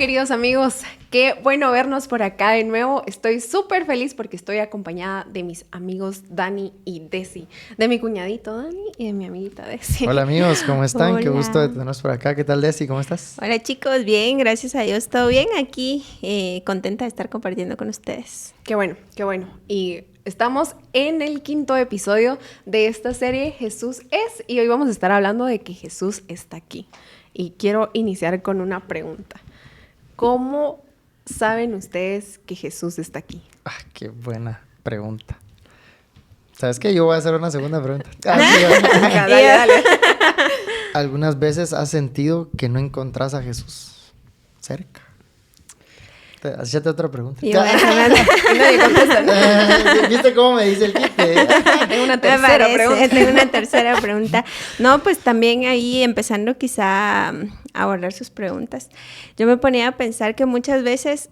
queridos amigos, qué bueno vernos por acá de nuevo. Estoy súper feliz porque estoy acompañada de mis amigos Dani y Desi, de mi cuñadito Dani y de mi amiguita Desi. Hola amigos, ¿cómo están? Hola. Qué gusto de tenernos por acá. ¿Qué tal, Desi? ¿Cómo estás? Hola chicos, bien, gracias a Dios, todo bien aquí, contenta de estar compartiendo con ustedes. Qué bueno, qué bueno. Y estamos en el 5º episodio de esta serie Jesús es, y hoy vamos a estar hablando de que Jesús está aquí. Y quiero iniciar con una pregunta. ¿Cómo saben ustedes que Jesús está aquí? Ah, qué buena pregunta. ¿Sabes qué? Yo voy a hacer una segunda pregunta. Dale. ¿Algunas veces has sentido que no encontrás a Jesús cerca? Hacíate otra pregunta. Y nadie contesta. ¿Viste cómo me dice el quite? Tengo una tercera pregunta. Tengo una tercera pregunta. No, pues también ahí empezando quizá a abordar sus preguntas. Yo me ponía a pensar que muchas veces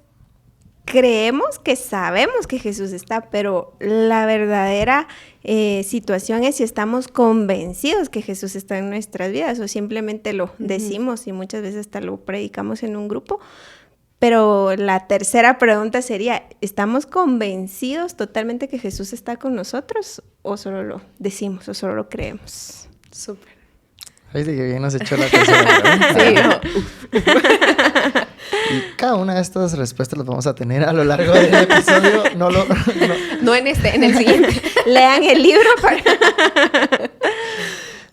creemos que sabemos que Jesús está, pero la verdadera situación es si estamos convencidos que Jesús está en nuestras vidas o simplemente lo decimos y muchas veces hasta lo predicamos en un grupo. Pero la tercera pregunta sería, ¿estamos convencidos totalmente que Jesús está con nosotros o solo lo decimos o solo lo creemos? Súper. ¿Viste que bien nos echó la tercera pregunta? Sí, Y cada una de estas respuestas las vamos a tener a lo largo del episodio. no en este, en el siguiente. Lean el libro para...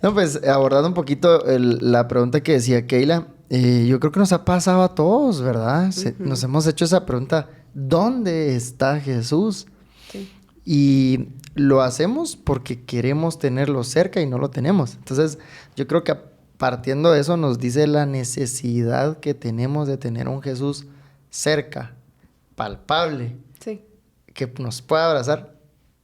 No, pues abordando un poquito la pregunta que decía Keila, yo creo que nos ha pasado a todos, ¿verdad? Nos hemos hecho esa pregunta, ¿dónde está Jesús? Sí. Y lo hacemos porque queremos tenerlo cerca y no lo tenemos. Entonces, yo creo que partiendo de eso nos dice la necesidad que tenemos de tener un Jesús cerca, palpable, Sí. que nos pueda abrazar.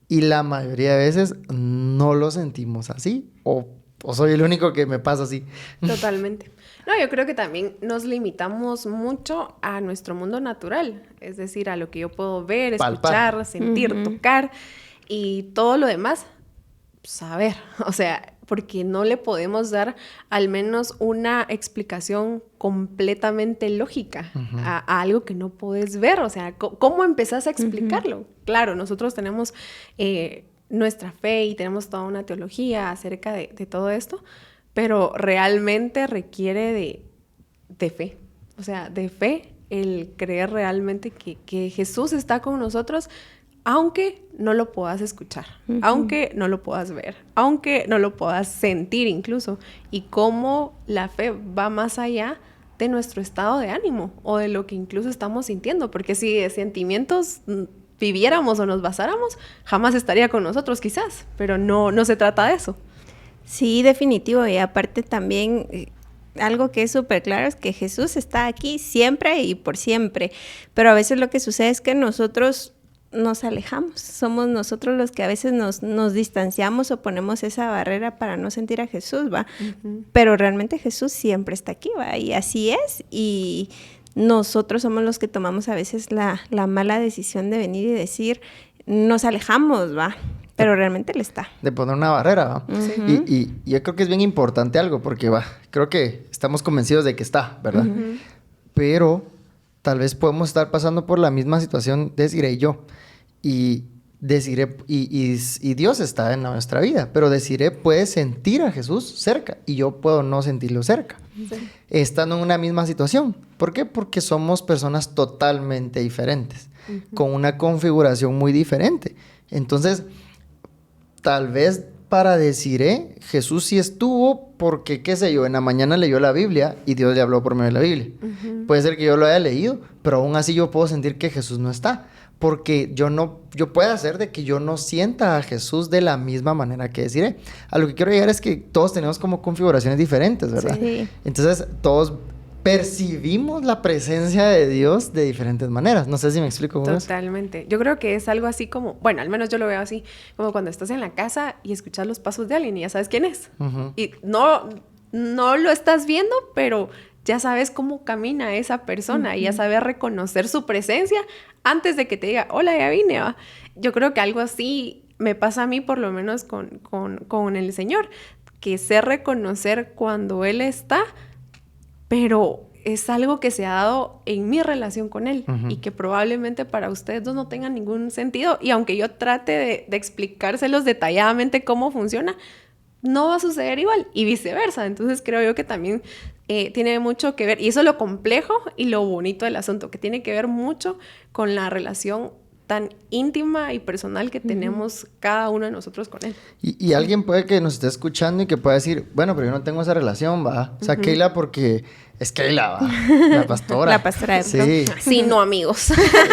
Y la mayoría de veces no lo sentimos así, o soy el único que me pasa así. Totalmente. No, yo creo que también nos limitamos mucho a nuestro mundo natural, es decir, a lo que yo puedo ver, Palpar. escuchar, sentir, tocar y todo lo demás, saber, o sea, porque no le podemos dar al menos una explicación completamente lógica a algo que no puedes ver, o sea, ¿cómo empezás a explicarlo? Claro, nosotros tenemos nuestra fe y tenemos toda una teología acerca de todo esto, pero realmente requiere de fe, o sea, de fe el creer realmente que Jesús está con nosotros, aunque no lo puedas escuchar, aunque no lo puedas ver, aunque no lo puedas sentir incluso, y cómo la fe va más allá de nuestro estado de ánimo o de lo que incluso estamos sintiendo, porque si de sentimientos viviéramos o nos basáramos, jamás estaría con nosotros quizás, pero no se trata de eso. Sí, definitivo, y aparte también algo que es súper claro es que Jesús está aquí siempre y por siempre, pero a veces lo que sucede es que nosotros nos alejamos, somos nosotros los que a veces nos distanciamos o ponemos esa barrera para no sentir a Jesús, ¿va? Pero realmente Jesús siempre está aquí, ¿va? Y así es, y nosotros somos los que tomamos a veces la mala decisión de venir y decir, nos alejamos, ¿va? Pero realmente Él está. De poner una barrera, ¿va? Y yo creo que es bien importante algo, porque creo que estamos convencidos de que está, ¿verdad? Pero tal vez podemos estar pasando por la misma situación Desiree y yo. Y Desiree, y Dios está en nuestra vida, pero Desiree puede sentir a Jesús cerca y yo puedo no sentirlo cerca. Sí. Estando en una misma situación. ¿Por qué? Porque somos personas totalmente diferentes, con una configuración muy diferente. Entonces, tal vez para Desiree, Jesús sí estuvo porque, qué sé yo, en la mañana leyó la Biblia y Dios le habló por medio de la Biblia. Puede ser que yo lo haya leído, pero aún así yo puedo sentir que Jesús no está. Porque yo puedo hacer de que yo no sienta a Jesús de la misma manera que Desiree. A lo que quiero llegar es que todos tenemos como configuraciones diferentes, ¿verdad? Sí. Entonces, todos percibimos la presencia de Dios de diferentes maneras. No sé si me explico con eso. Totalmente. Yo creo que es algo así como, bueno, al menos yo lo veo así, como cuando estás en la casa y escuchas los pasos de alguien y ya sabes quién es. Y no lo estás viendo, pero ya sabes cómo camina esa persona y ya sabes reconocer su presencia antes de que te diga, hola, ya vine, ¿va? Yo creo que algo así me pasa a mí, por lo menos con el Señor, que sé reconocer cuando Él está, pero es algo que se ha dado en mi relación con él y que probablemente para ustedes dos no tenga ningún sentido. Y aunque yo trate de explicárselos detalladamente cómo funciona, no va a suceder igual y viceversa. Entonces creo yo que también tiene mucho que ver, y eso es lo complejo y lo bonito del asunto, que tiene que ver mucho con la relación tan íntima y personal que tenemos cada uno de nosotros con él. Y alguien puede que nos esté escuchando y que pueda decir, bueno, pero yo no tengo esa relación, ¿va? O sea, Keila porque es Keila, ¿va? La pastora. La pastora de Sí. Sí, no amigos.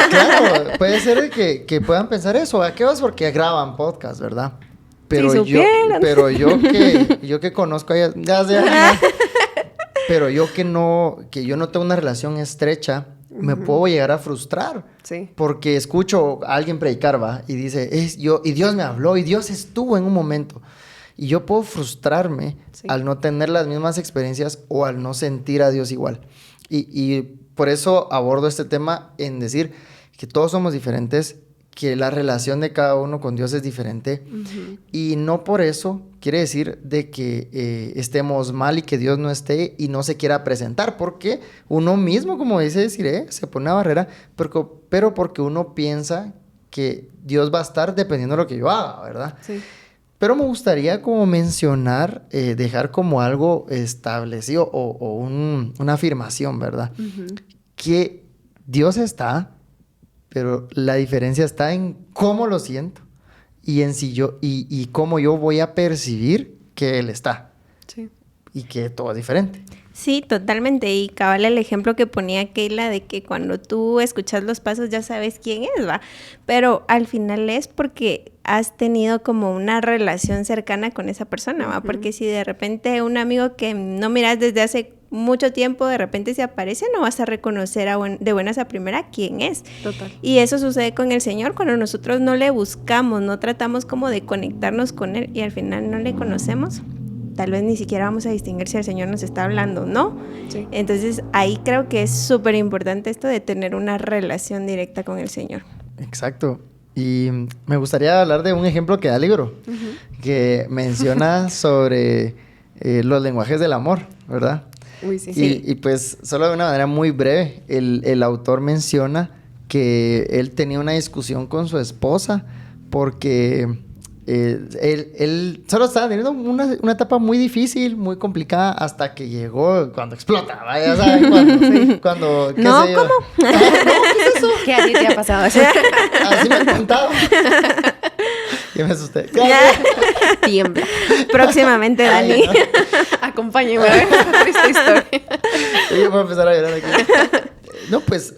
Claro, puede ser que puedan pensar eso. ¿A qué vas? Porque graban podcast, ¿verdad? Pero Si supieran. yo que conozco a ella, pero yo que yo no tengo una relación estrecha, me puedo llegar a frustrar. Sí. Porque escucho a alguien predicar, ¿va? Y dice, y Dios me habló, y Dios estuvo en un momento. Y yo puedo frustrarme al no tener las mismas experiencias o al no sentir a Dios igual. Y por eso abordo este tema en decir que todos somos diferentes, que la relación de cada uno con Dios es diferente. Y no por eso quiere decir de que estemos mal y que Dios no esté y no se quiera presentar, porque uno mismo, como dice Desiree, se pone una barrera, pero porque uno piensa que Dios va a estar dependiendo de lo que yo haga, ¿verdad? Sí. Pero me gustaría como mencionar, dejar como algo establecido o una afirmación, ¿verdad? Que Dios está, pero la diferencia está en cómo lo siento y en si yo y cómo yo voy a percibir que Él está. Sí. Y que todo es diferente. Sí, totalmente. Y cabal el ejemplo que ponía Keila de que cuando tú escuchas los pasos ya sabes quién es, ¿va? Pero al final es porque has tenido como una relación cercana con esa persona, ¿va? Porque si de repente un amigo que no miras desde hace mucho tiempo de repente se aparece, no vas a reconocer de buenas a primera quién es. Total. Y eso sucede con el Señor cuando nosotros no le buscamos, no tratamos como de conectarnos con Él y al final no le conocemos. Tal vez ni siquiera vamos a distinguir si el Señor nos está hablando, ¿no? Sí. Entonces, ahí creo que es súper importante esto de tener una relación directa con el Señor. Exacto. Y me gustaría hablar de un ejemplo que da el libro, que menciona sobre los lenguajes del amor, ¿verdad? Uy, sí. Y pues, solo de una manera muy breve, el autor menciona que él tenía una discusión con su esposa porque... él solo estaba teniendo una etapa muy difícil, muy complicada, hasta que llegó cuando explota, ya saben, cuando ¿qué no, sé yo? ¿cómo? No, ¿qué es eso? ¿Qué a ti te ha pasado eso? Así me han contado. Ya me asusté. Tiembla. Próximamente, Dani. Ay, no. Acompáñenme a ver esta triste historia. Yo voy a empezar a llorar aquí. No, pues,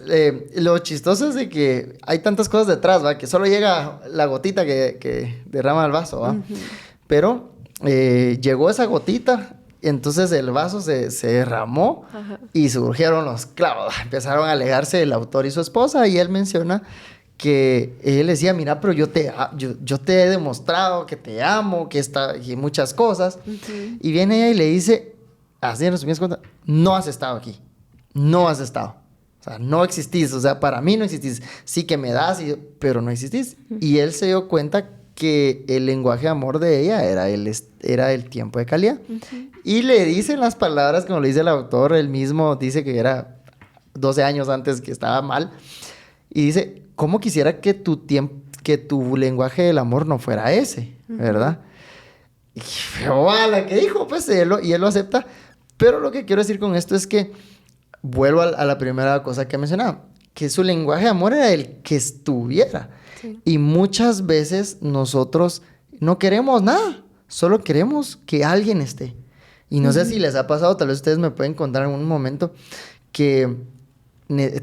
lo chistoso es de que hay tantas cosas detrás, ¿va? Que solo llega la gotita que derrama el vaso, ¿va? Pero llegó esa gotita, y entonces el vaso se derramó y surgieron los clavos. Empezaron a alegarse el autor y su esposa y él menciona que él decía, mira, pero yo te he demostrado que te amo, y muchas cosas. Y viene ella y le dice, así en resumidas cuentas, no has estado aquí, no has estado. O sea, no existís, o sea, para mí no existís. Sí que me das, pero no existís. Y él se dio cuenta que el lenguaje de amor de ella era el tiempo de calidad. Y le dicen las palabras, como le dice el autor, él mismo dice que era 12 años antes que estaba mal. Y dice, ¿cómo quisiera que tu lenguaje del amor no fuera ese? ¿Verdad? Y la que dijo, pues, y él lo acepta. Pero lo que quiero decir con esto es que vuelvo a la primera cosa que mencionaba, que su lenguaje de amor era el que estuviera. Sí. Y muchas veces nosotros no queremos nada, solo queremos que alguien esté. Y no sé si les ha pasado, tal vez ustedes me pueden contar en un momento, que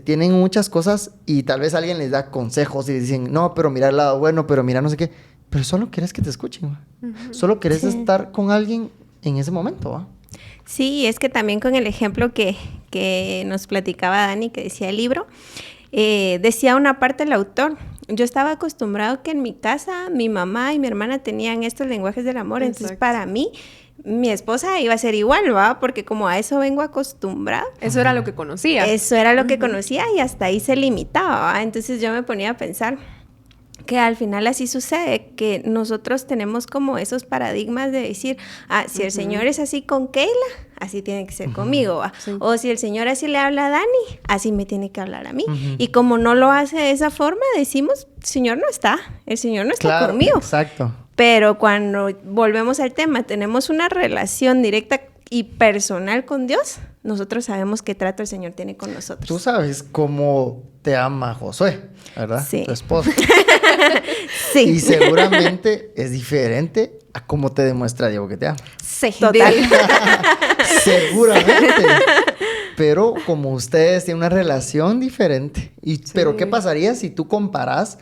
tienen muchas cosas y tal vez alguien les da consejos y les dicen, no, pero mira el lado bueno, pero mira no sé qué. Pero solo quieres que te escuchen, solo quieres estar con alguien en ese momento, ¿va? Sí, es que también con el ejemplo que nos platicaba Dani, que decía el libro, decía una parte el autor, yo estaba acostumbrado que en mi casa mi mamá y mi hermana tenían estos lenguajes del amor. Exacto. Entonces para mí, mi esposa iba a ser igual, ¿va? Porque como a eso vengo acostumbrada. Eso era lo que conocía. Eso era lo que conocía y hasta ahí se limitaba, ¿va? Entonces yo me ponía a pensar, que al final así sucede, que nosotros tenemos como esos paradigmas de decir, si el Señor es así con Keila, así tiene que ser conmigo, ¿va? Sí. O si el Señor así le habla a Dani, así me tiene que hablar a mí. Y como no lo hace de esa forma, decimos, el Señor no está conmigo. Exacto. Pero cuando volvemos al tema, tenemos una relación directa y personal con Dios, nosotros sabemos qué trato el Señor tiene con nosotros. Tú sabes cómo te ama Josué, ¿verdad? Sí. Tu esposo. Sí. Y seguramente es diferente a cómo te demuestra Diego que te ama. Sí, total. Seguramente. Pero como ustedes tienen una relación diferente. Pero ¿qué pasaría si tú comparas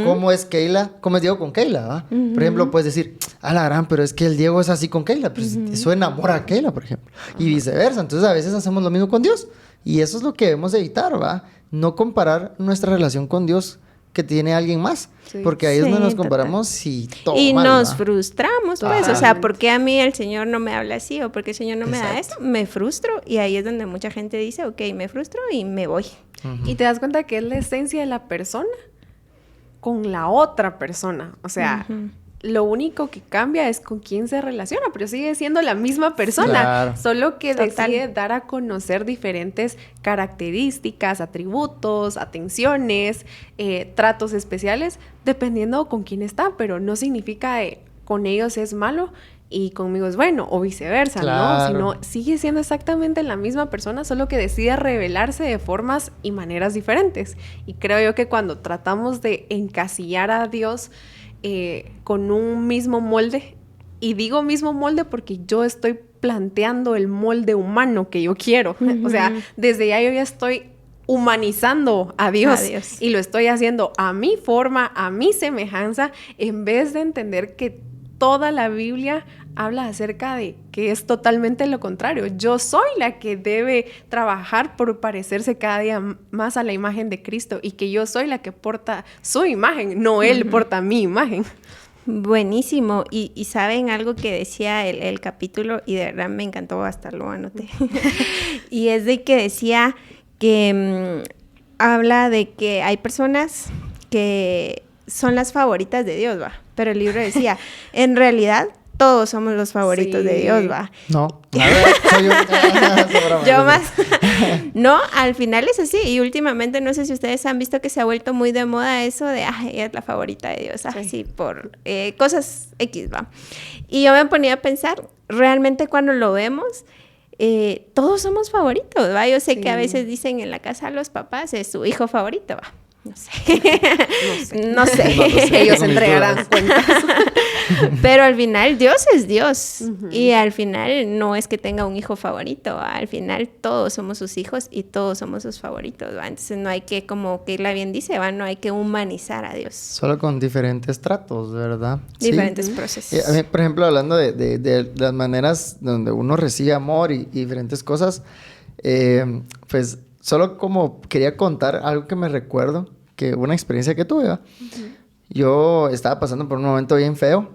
cómo es Keila, cómo es Diego con Keila, ¿va? Por ejemplo, puedes decir, la gran, pero es que el Diego es así con Keila, pero eso enamora a Keila, por ejemplo. Y viceversa. Entonces a veces hacemos lo mismo con Dios. Y eso es lo que debemos evitar, ¿va? No comparar nuestra relación con Dios que tiene alguien más. Sí. Porque ahí es donde nos comparamos y todo y mal, nos ¿va? Frustramos, pues. O sea, ¿por qué a mí el Señor no me habla así? ¿O por qué el Señor no me da esto? Me frustro. Y ahí es donde mucha gente dice, ok, me frustro y me voy. Y te das cuenta que es la esencia de la persona con la otra persona. O sea, lo único que cambia es con quién se relaciona, pero sigue siendo la misma persona. Claro. Solo que decide dar a conocer diferentes características, atributos, atenciones, tratos especiales, dependiendo con quién está, pero no significa con ellos es malo y conmigo es bueno, o viceversa, claro. ¿no? Sino sigue siendo exactamente la misma persona, solo que decide revelarse de formas y maneras diferentes. Y creo yo que cuando tratamos de encasillar a Dios con un mismo molde, y digo mismo molde porque yo estoy planteando el molde humano que yo quiero. O sea, desde ya yo ya estoy humanizando a Dios y lo estoy haciendo a mi forma, a mi semejanza, en vez de entender que toda la Biblia habla acerca de que es totalmente lo contrario. Yo soy la que debe trabajar por parecerse cada día más a la imagen de Cristo y que yo soy la que porta su imagen, no Él porta mi imagen. Buenísimo. Y ¿saben algo que decía el capítulo? Y de verdad me encantó, hasta lo anoté. Y es de que decía que habla de que hay personas que son las favoritas de Dios, ¿va? Pero el libro decía, en realidad, todos somos los favoritos de Dios, ¿va? No, soy yo. Yo más. No, al final es así. Y últimamente, no sé si ustedes han visto que se ha vuelto muy de moda eso de, ella es la favorita de Dios, así por cosas X, ¿va? Y yo me ponía a pensar, realmente cuando lo vemos, todos somos favoritos, ¿va? Yo sé que a veces dicen en la casa los papás, es su hijo favorito, ¿va? No sé. Ellos entregarán cuentas. Pero al final Dios es Dios. Y al final no es que tenga un hijo favorito, ¿va? Al final todos somos sus hijos y todos somos sus favoritos, ¿va? Entonces no hay que, como Keila bien dice, ¿va? No hay que humanizar a Dios. Solo con diferentes tratos, ¿verdad? Diferentes procesos. A mí, por ejemplo, hablando de las maneras donde uno recibe amor y diferentes cosas, pues solo como quería contar algo que me recuerdo, que una experiencia que tuve, ¿va? Yo estaba pasando por un momento bien feo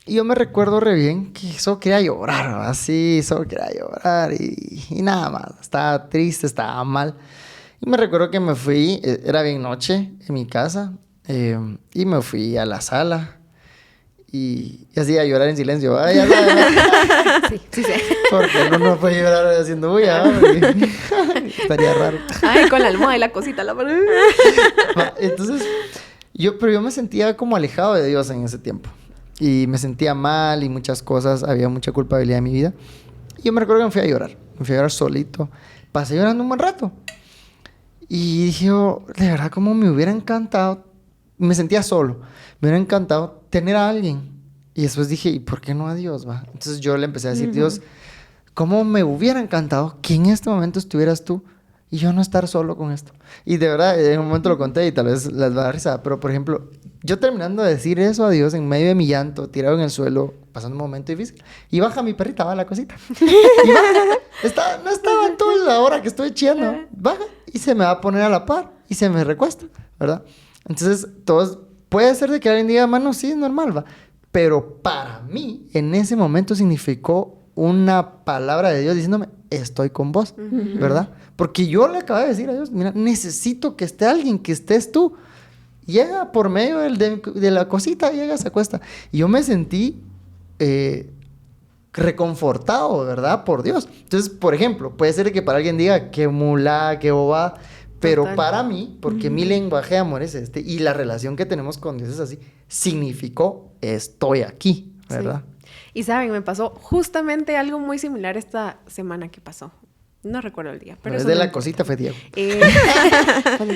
y yo me recuerdo re bien que solo quería llorar, ¿va? Así, solo quería llorar y nada más. Estaba triste, estaba mal. Y me recuerdo que me fui, era bien noche en mi casa, y me fui a la sala y así a llorar en silencio. Ay, sí. Porque uno no puede llorar haciendo bulla. Estaría raro. Ay, con la almohada y la cosita. Entonces, pero yo me sentía como alejado de Dios en ese tiempo. Y me sentía mal y muchas cosas. Había mucha culpabilidad en mi vida. Y yo me recuerdo que me fui a llorar. Me fui a llorar solito. Pasé llorando un buen rato. Y dije, de verdad, como me hubiera encantado. Me sentía solo. Me hubiera encantado tener a alguien. Y después dije, ¿y por qué no a Dios, va? Entonces yo le empecé a decir, Dios, ¿cómo me hubiera encantado que en este momento estuvieras tú y yo no estar solo con esto? Y de verdad, en un momento lo conté y tal vez les va a dar risa, pero por ejemplo, yo terminando de decir eso a Dios en medio de mi llanto, tirado en el suelo, pasando un momento difícil, y baja mi perrita, va la cosita. Y baja, no estaba en toda la hora que estoy chillando, baja y se me va a poner a la par y se me recuesta, ¿verdad? Entonces, puede ser de que alguien diga, mano, sí, es normal, va. Pero para mí, en ese momento significó una palabra de Dios diciéndome, estoy con vos, ¿verdad? Porque yo le acabé de decir a Dios, mira, necesito que esté alguien, que estés tú. llega por medio de la cosita, llega, se acuesta. Y yo me sentí reconfortado, ¿verdad? Por Dios. Entonces, por ejemplo, puede ser que para alguien diga, qué mula, qué boba, pero total. Para mí, porque mi lenguaje de amor es este, y la relación que tenemos con Dios es así, significó, estoy aquí, ¿verdad? Sí. Y saben, me pasó justamente algo muy similar esta semana que pasó. No recuerdo el día, pero... Es de la cosita, fue Diego.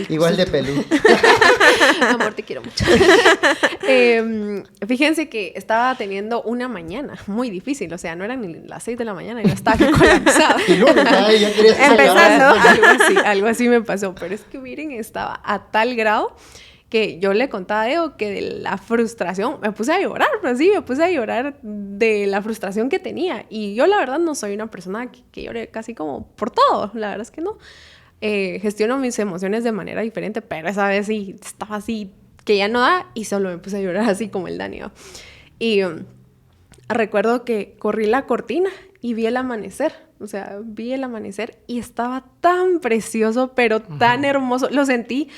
Igual de peludo. Amor, te quiero mucho. Fíjense que estaba teniendo una mañana muy difícil. O sea, no eran ni las 6 de la mañana y yo estaba colapsada. Y luego ya querías empezando. Algo así me pasó. Pero es que miren, estaba a tal grado que yo le contaba a Diego que de la frustración, me puse a llorar, pero sí, me puse a llorar de la frustración que tenía. Y yo la verdad no soy una persona que llore casi como por todo, la verdad es que no. Gestiono mis emociones de manera diferente, pero esa vez sí estaba así, que ya no da, y solo me puse a llorar así como el Dani. Y recuerdo que corrí la cortina y vi el amanecer. O sea, vi el amanecer y estaba tan precioso, pero tan hermoso. Lo sentí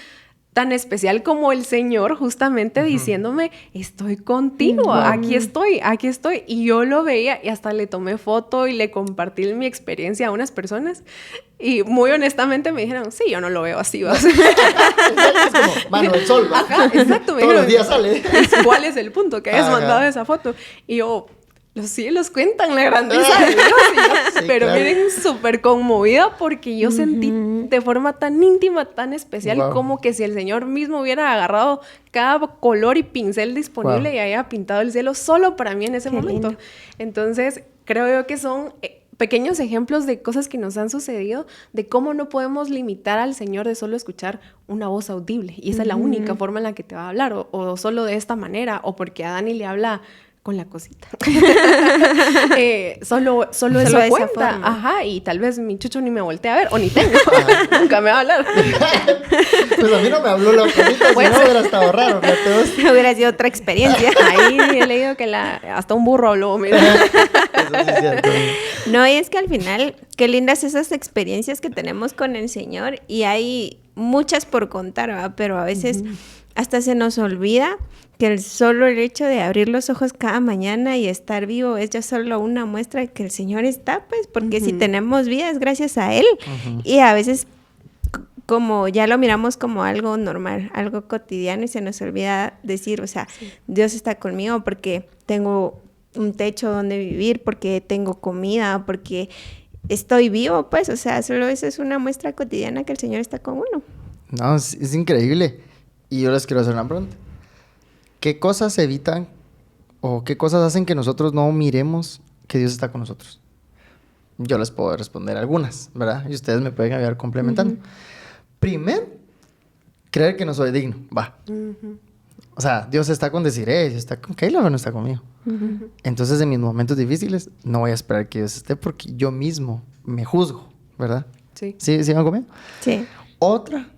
tan especial como el Señor justamente diciéndome, estoy contigo, aquí estoy. Y yo lo veía y hasta le tomé foto y le compartí mi experiencia a unas personas y muy honestamente me dijeron, sí, yo no lo veo así. ¿Va? Es como, mano, el sol. ¿Va? Ajá, exacto. Todos los días sale. ¿Cuál es el punto? Que hayas mandado esa foto. Y yo... Los cielos cuentan la grandeza de Dios. Sí, pero claro. Miren, súper conmovida porque yo sentí de forma tan íntima, tan especial, como que si el Señor mismo hubiera agarrado cada color y pincel disponible y haya pintado el cielo solo para mí en ese momento. Lindo. Entonces, creo yo que son pequeños ejemplos de cosas que nos han sucedido, de cómo no podemos limitar al Señor de solo escuchar una voz audible. Y esa es la única forma en la que te va a hablar, o solo de esta manera, o porque a Dani le habla... con la cosita. Solo eso cuenta. Ajá, y tal vez mi chucho ni me voltea a ver, o ni tengo. Nunca me va a hablar. Pues a mí no me habló la cosita, pues, si no hubiera estado raro. Hubiera sido otra experiencia. Ahí he leído que hasta un burro habló, mira. Eso sí es cierto. No, y es que al final, qué lindas esas experiencias que tenemos con el Señor, y hay muchas por contar, ¿verdad? Pero a veces hasta se nos olvida que el hecho de abrir los ojos cada mañana y estar vivo es ya solo una muestra de que el Señor está, pues, porque si tenemos vida es gracias a Él. Y a veces, como ya lo miramos como algo normal, algo cotidiano, y se nos olvida decir, o sea, Dios está conmigo porque tengo un techo donde vivir, porque tengo comida, porque estoy vivo, pues, o sea, solo eso es una muestra cotidiana que el Señor está con uno. No, es increíble. Y yo les quiero hacer una pregunta. ¿Qué cosas evitan o qué cosas hacen que nosotros no miremos que Dios está con nosotros? Yo les puedo responder algunas, ¿verdad? Y ustedes me pueden ayudar complementando. Primero, creer que no soy digno. Va. O sea, Dios está con decir, Dios está con Keila, pero no está conmigo. Entonces, en mis momentos difíciles, no voy a esperar que Dios esté porque yo mismo me juzgo, ¿verdad? Sí. ¿Sí van conmigo? Sí. Otra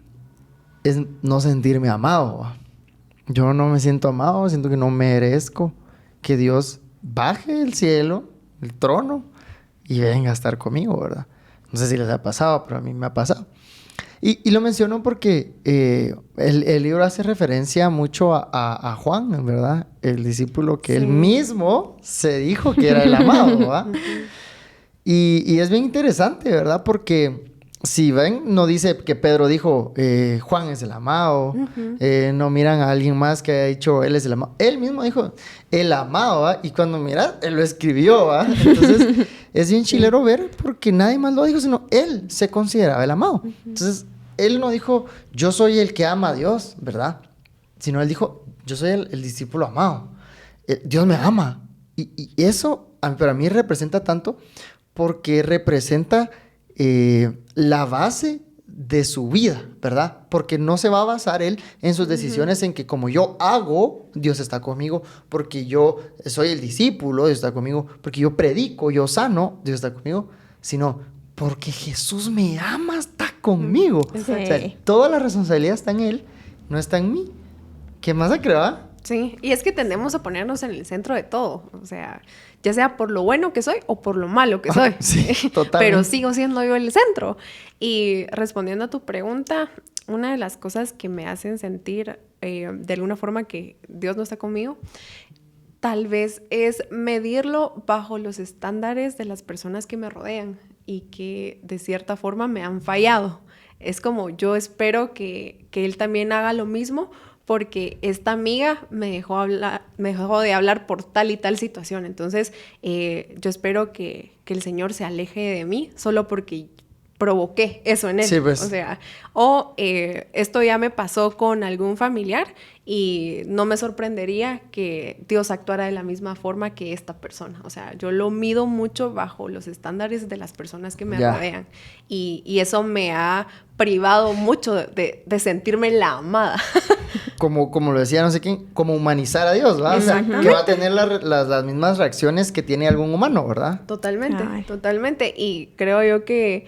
es no sentirme amado, ¿va? Yo no me siento amado, siento que no merezco que Dios baje del cielo, el trono, y venga a estar conmigo, ¿verdad? No sé si les ha pasado, pero a mí me ha pasado. Y lo menciono porque el libro hace referencia mucho a Juan, ¿verdad? El discípulo que él mismo se dijo que era el amado, ¿verdad? Y es bien interesante, ¿verdad? Porque... si ven, no dice que Pedro dijo, Juan es el amado, no miran a alguien más que haya dicho, él es el amado. Él mismo dijo, el amado, ¿va? Y cuando miras, él lo escribió, ¿va? Entonces, es bien chilero ver porque nadie más lo dijo, sino él se consideraba el amado. Entonces, él no dijo, yo soy el que ama a Dios, ¿verdad? Sino él dijo, yo soy el discípulo amado. Dios me ama. Y eso, para mí representa tanto porque representa... la base de su vida, ¿verdad? Porque no se va a basar él en sus decisiones en que como yo hago, Dios está conmigo, porque yo soy el discípulo, Dios está conmigo, porque yo predico, yo sano, Dios está conmigo, sino porque Jesús me ama, está conmigo. Sí. O sea, toda la responsabilidad está en él, no está en mí. ¿Qué más se cree? Sí, y es que tendemos a ponernos en el centro de todo, o sea, ya sea por lo bueno que soy o por lo malo que soy. Sí, totalmente. Pero sigo siendo yo el centro. Y respondiendo a tu pregunta, una de las cosas que me hacen sentir de alguna forma que Dios no está conmigo, tal vez es medirlo bajo los estándares de las personas que me rodean y que de cierta forma me han fallado. Es como yo espero que Él también haga lo mismo, porque esta amiga me dejó de hablar por tal y tal situación. Entonces, yo espero que el Señor se aleje de mí solo porque provoqué eso en él. Sí, pues. O sea, esto ya me pasó con algún familiar y no me sorprendería que Dios actuara de la misma forma que esta persona. O sea, yo lo mido mucho bajo los estándares de las personas que me rodean. Y eso me ha privado mucho de sentirme la amada. Como lo decía no sé quién, como humanizar a Dios, ¿verdad? O sea, que va a tener las mismas reacciones que tiene algún humano, ¿verdad? Totalmente, totalmente. Y creo yo que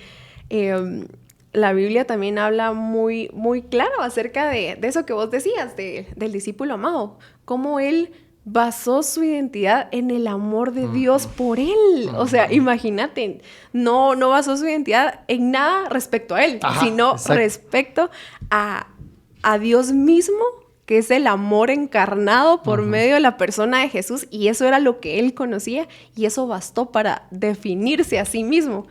la Biblia también habla muy, muy claro acerca de eso que vos decías, del discípulo amado, cómo él basó su identidad en el amor de Dios por él. O sea, imagínate, no basó su identidad en nada respecto a él, sino respecto a Dios mismo, que es el amor encarnado por medio de la persona de Jesús, y eso era lo que él conocía, y eso bastó para definirse a sí mismo.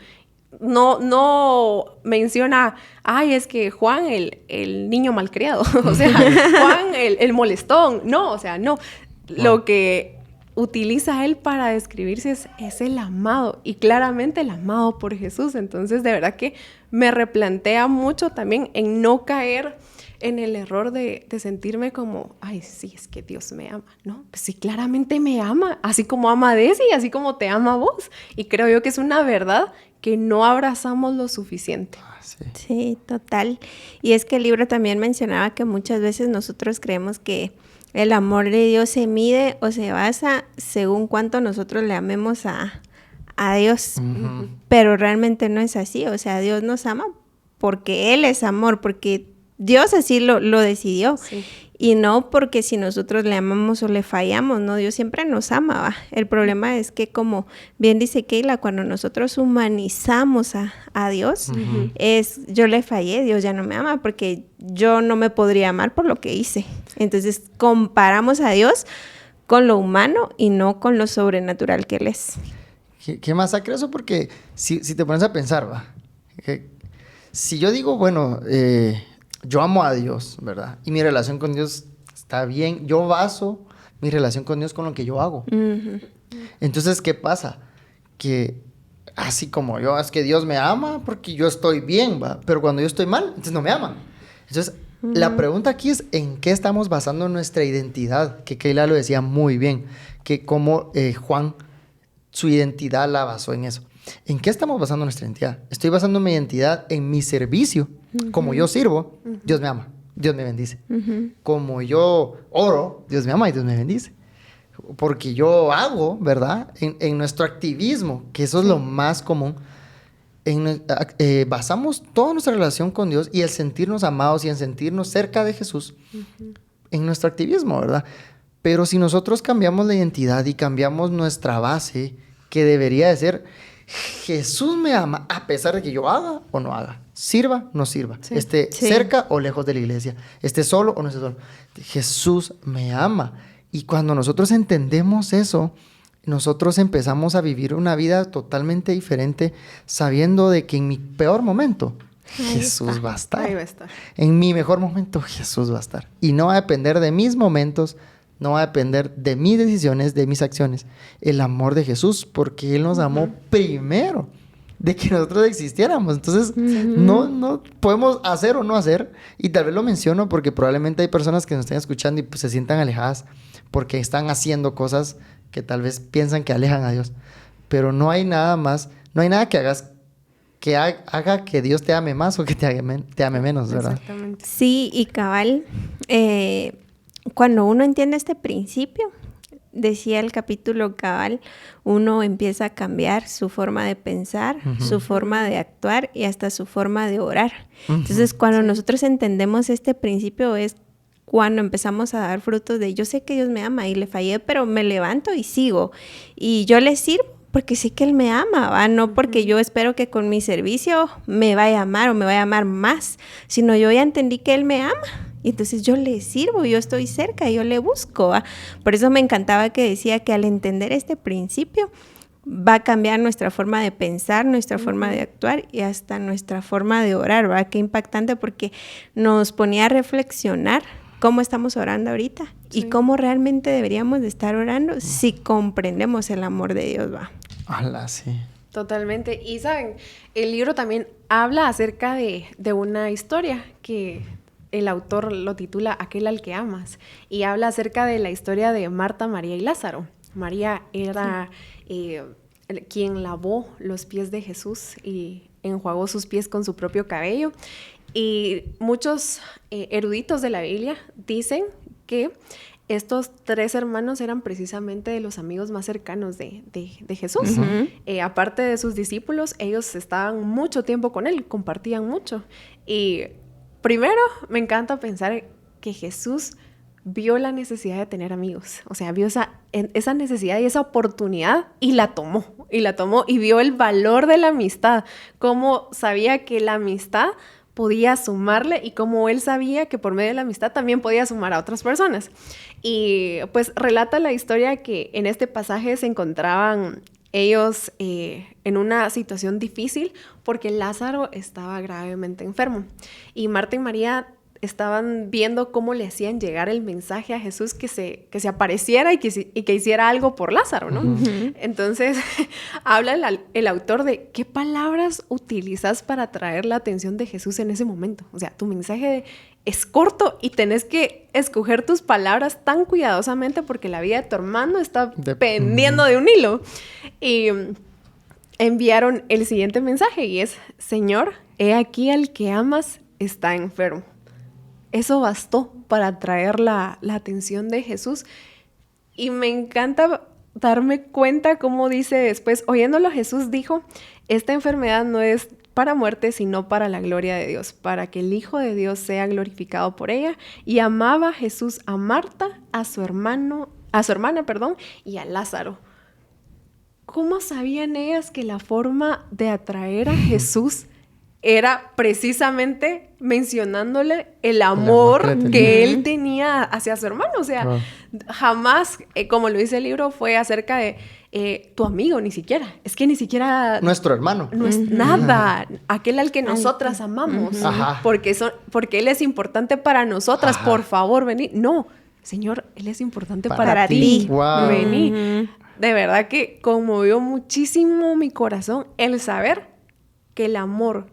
No menciona, es que Juan el niño malcriado, o sea, Juan el molestón, no, o sea, no. Lo que utiliza él para describirse es el amado, y claramente el amado por Jesús. Entonces, de verdad que me replantea mucho también en no caer en el error de sentirme como, sí, es que Dios me ama, ¿no? Pues sí, claramente me ama, así como ama a Desi, así como te ama a vos. Y creo yo que es una verdad que no abrazamos lo suficiente. Sí, total. Y es que el libro también mencionaba que muchas veces nosotros creemos que el amor de Dios se mide o se basa según cuánto nosotros le amemos a Dios. Pero realmente no es así. O sea, Dios nos ama porque Él es amor, porque Dios así lo decidió. Sí. Y no porque si nosotros le amamos o le fallamos, ¿no? Dios siempre nos ama, ¿va? El problema es que, como bien dice Keila, cuando nosotros humanizamos a Dios, yo le fallé, Dios ya no me ama porque yo no me podría amar por lo que hice. Entonces comparamos a Dios con lo humano y no con lo sobrenatural que Él es. ¿Qué masacre eso? Porque si te pones a pensar, ¿va? Si yo digo, bueno, yo amo a Dios, ¿verdad? Y mi relación con Dios está bien. Yo baso mi relación con Dios con lo que yo hago. Entonces, ¿qué pasa? Que así como yo, es que Dios me ama porque yo estoy bien, ¿va? Pero cuando yo estoy mal, entonces no me ama. Entonces, la pregunta aquí es ¿en qué estamos basando nuestra identidad? Que Keila lo decía muy bien, que como Juan, su identidad la basó en eso. ¿En qué estamos basando nuestra identidad? Estoy basando mi identidad en mi servicio. Como yo sirvo, Dios me ama, Dios me bendice. Como yo oro, Dios me ama y Dios me bendice. Porque yo hago, ¿verdad? En nuestro activismo, que eso es lo más común, basamos toda nuestra relación con Dios y el sentirnos amados y el sentirnos cerca de Jesús en nuestro activismo, ¿verdad? Pero si nosotros cambiamos la identidad y cambiamos nuestra base, que debería de ser Jesús me ama a pesar de que yo haga o no haga, sirva o no sirva, esté cerca o lejos de la iglesia, esté solo o no esté solo, Jesús me ama. Y cuando nosotros entendemos eso, nosotros empezamos a vivir una vida totalmente diferente, sabiendo de que en mi peor momento Jesús va a estar. Ahí va a estar. En mi mejor momento Jesús va a estar. Y no va a depender de mis momentos, no va a depender de mis decisiones, de mis acciones. El amor de Jesús, porque Él nos amó primero de que nosotros existiéramos. Entonces, no podemos hacer o no hacer. Y tal vez lo menciono porque probablemente hay personas que nos estén escuchando y pues, se sientan alejadas porque están haciendo cosas que tal vez piensan que alejan a Dios. Pero no hay nada más, no hay nada que hagas que haga que Dios te ame más o que te ame menos, ¿verdad? Exactamente. Sí, y cabal, cuando uno entiende este principio, decía el capítulo cabal, uno empieza a cambiar su forma de pensar, su forma de actuar y hasta su forma de orar. Entonces, cuando nosotros entendemos este principio es cuando empezamos a dar frutos de yo sé que Dios me ama y le fallé, pero me levanto y sigo. Y yo le sirvo porque sé que Él me ama, ¿va? No porque yo espero que con mi servicio me vaya a amar o me vaya a amar más, sino yo ya entendí que Él me ama. Y entonces yo le sirvo, yo estoy cerca, yo le busco, ¿va? Por eso me encantaba que decía que al entender este principio va a cambiar nuestra forma de pensar, nuestra forma de actuar y hasta nuestra forma de orar, ¿va? Qué impactante, porque nos ponía a reflexionar cómo estamos orando ahorita y cómo realmente deberíamos de estar orando si comprendemos el amor de Dios, ¿va? Hola, sí. Totalmente. Y saben, el libro también habla acerca de una historia que el autor lo titula Aquel al que amas, y habla acerca de la historia de Marta, María y Lázaro. María era quien lavó los pies de Jesús y enjuagó sus pies con su propio cabello. Y muchos eruditos de la Biblia dicen que estos 3 hermanos eran precisamente de los amigos más cercanos de Jesús. Aparte de sus discípulos, ellos estaban mucho tiempo con él, compartían mucho. Y primero, me encanta pensar que Jesús vio la necesidad de tener amigos. O sea, vio esa necesidad y esa oportunidad y la tomó. Y vio el valor de la amistad. Cómo sabía que la amistad podía sumarle y cómo él sabía que por medio de la amistad también podía sumar a otras personas. Y pues relata la historia que en este pasaje se encontraban ellos en una situación difícil porque Lázaro estaba gravemente enfermo. Y Marta y María estaban viendo cómo le hacían llegar el mensaje a Jesús que se apareciera y que hiciera algo por Lázaro, ¿no? Entonces, habla el autor de qué palabras utilizas para atraer la atención de Jesús en ese momento. O sea, tu mensaje es corto y tenés que escoger tus palabras tan cuidadosamente porque la vida de tu hermano está pendiendo de un hilo. Y enviaron el siguiente mensaje y es: Señor, he aquí al que amas está enfermo. Eso bastó para atraer la atención de Jesús. Y me encanta darme cuenta cómo dice después, oyéndolo Jesús dijo, esta enfermedad no es para muerte, sino para la gloria de Dios, para que el Hijo de Dios sea glorificado por ella. Y amaba Jesús a Marta, a su hermana, y a Lázaro. ¿Cómo sabían ellas que la forma de atraer a Jesús era precisamente mencionándole el amor que él tenía hacia su hermano? O sea, jamás, como lo dice el libro, fue acerca de tu amigo, ni siquiera. Es que ni siquiera... Nuestro hermano. No es nada. Aquel al que nosotras amamos. Porque él es importante para nosotras. Por favor, vení. No, Señor, él es importante para ti. Wow. Vení. De verdad que conmovió muchísimo mi corazón el saber que el amor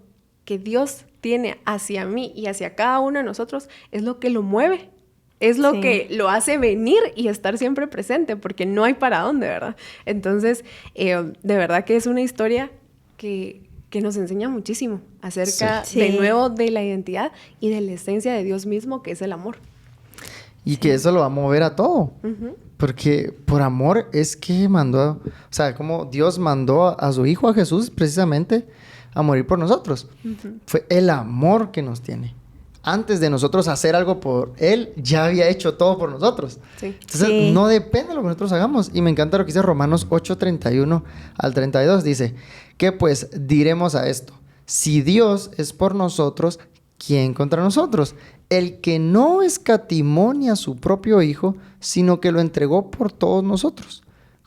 que Dios tiene hacia mí y hacia cada uno de nosotros es lo que lo mueve, es lo que lo hace venir y estar siempre presente, porque no hay para dónde, ¿verdad? Entonces, de verdad que es una historia que nos enseña muchísimo acerca de nuevo de la identidad y de la esencia de Dios mismo, que es el amor. Y que eso lo va a mover a todo. Porque por amor es que mandó, o sea, como Dios mandó a su Hijo, a Jesús, precisamente a morir por nosotros. Fue el amor que nos tiene. Antes de nosotros hacer algo por Él, ya había hecho todo por nosotros. Entonces, no depende de lo que nosotros hagamos. Y me encanta lo que dice Romanos 8:31 al 32. Dice, ¿qué pues diremos a esto? Si Dios es por nosotros, ¿quién contra nosotros? El que no escatimó ni a su propio Hijo, sino que lo entregó por todos nosotros,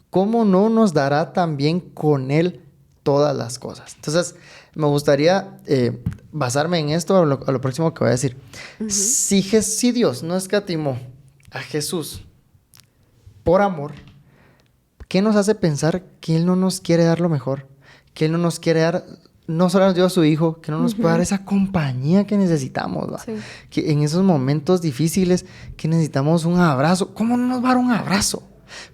¿cómo no nos dará también con Él todas las cosas? Entonces, me gustaría basarme en esto a lo próximo que voy a decir. Si Dios no escatimó a Jesús por amor, ¿qué nos hace pensar que Él no nos quiere dar lo mejor? Que Él no nos quiere dar, no solo nos dio a su Hijo, que no nos puede dar esa compañía que necesitamos, ¿va? Que en esos momentos difíciles que necesitamos un abrazo. ¿Cómo no nos va a dar un abrazo?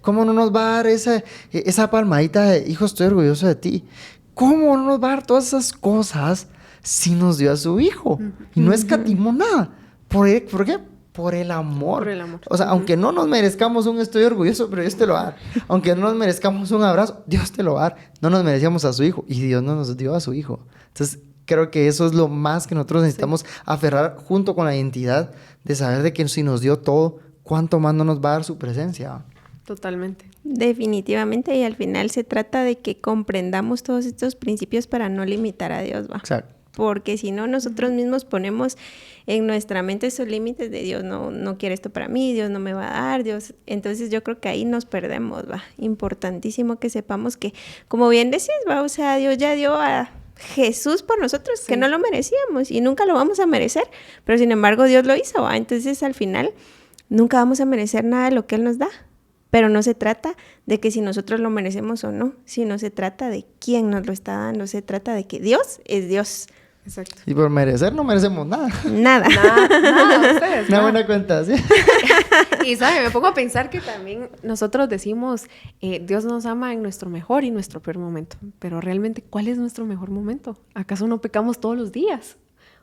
¿Cómo no nos va a dar esa palmadita de hijo, estoy orgulloso de ti? ¿Cómo no nos va a dar todas esas cosas si nos dio a su Hijo? Y no escatimó nada. ¿Por qué? Por el amor. Por el amor. O sea, aunque no nos merezcamos un estoy orgulloso, pero Dios te lo va a dar. Aunque no nos merezcamos un abrazo, Dios te lo va a dar. No nos merecíamos a su Hijo y Dios no nos dio a su Hijo. Entonces, creo que eso es lo más que nosotros necesitamos aferrar junto con la identidad de saber de que si nos dio todo, ¿cuánto más no nos va a dar su presencia? Totalmente. Definitivamente, y al final se trata de que comprendamos todos estos principios para no limitar a Dios, ¿va? Exacto. Porque si no, nosotros mismos ponemos en nuestra mente esos límites de Dios no quiere esto para mí, Dios no me va a dar, Dios. Entonces yo creo que ahí nos perdemos, ¿va? Importantísimo que sepamos que, como bien decís, ¿va? O sea, Dios ya dio a Jesús por nosotros, que no lo merecíamos y nunca lo vamos a merecer, pero sin embargo Dios lo hizo, ¿va? Entonces al final nunca vamos a merecer nada de lo que Él nos da. Pero no se trata de que si nosotros lo merecemos o no, sino se trata de quién nos lo está dando, se trata de que Dios es Dios. Exacto. Y por merecer no merecemos nada. Nada. Nada, ustedes. Una buena cuenta, ¿sí? Y, ¿sabe? Me pongo a pensar que también nosotros decimos, Dios nos ama en nuestro mejor y nuestro peor momento. Pero realmente, ¿cuál es nuestro mejor momento? ¿Acaso no pecamos todos los días?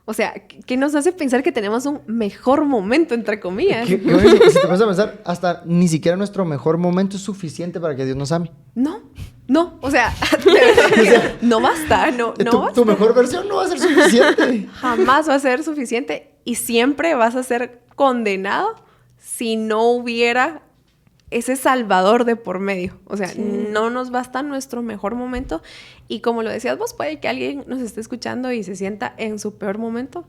O sea, ¿qué nos hace pensar que tenemos un mejor momento, entre comillas? Si te vas a pensar, hasta ni siquiera nuestro mejor momento es suficiente para que Dios nos ame. No, o sea, de verdad, no basta, no basta. Tu mejor versión no va a ser suficiente. Jamás va a ser suficiente y siempre vas a ser condenado si no hubiera ese salvador de por medio. O sea, no nos basta nuestro mejor momento. Y como lo decías vos, puede que alguien nos esté escuchando y se sienta en su peor momento,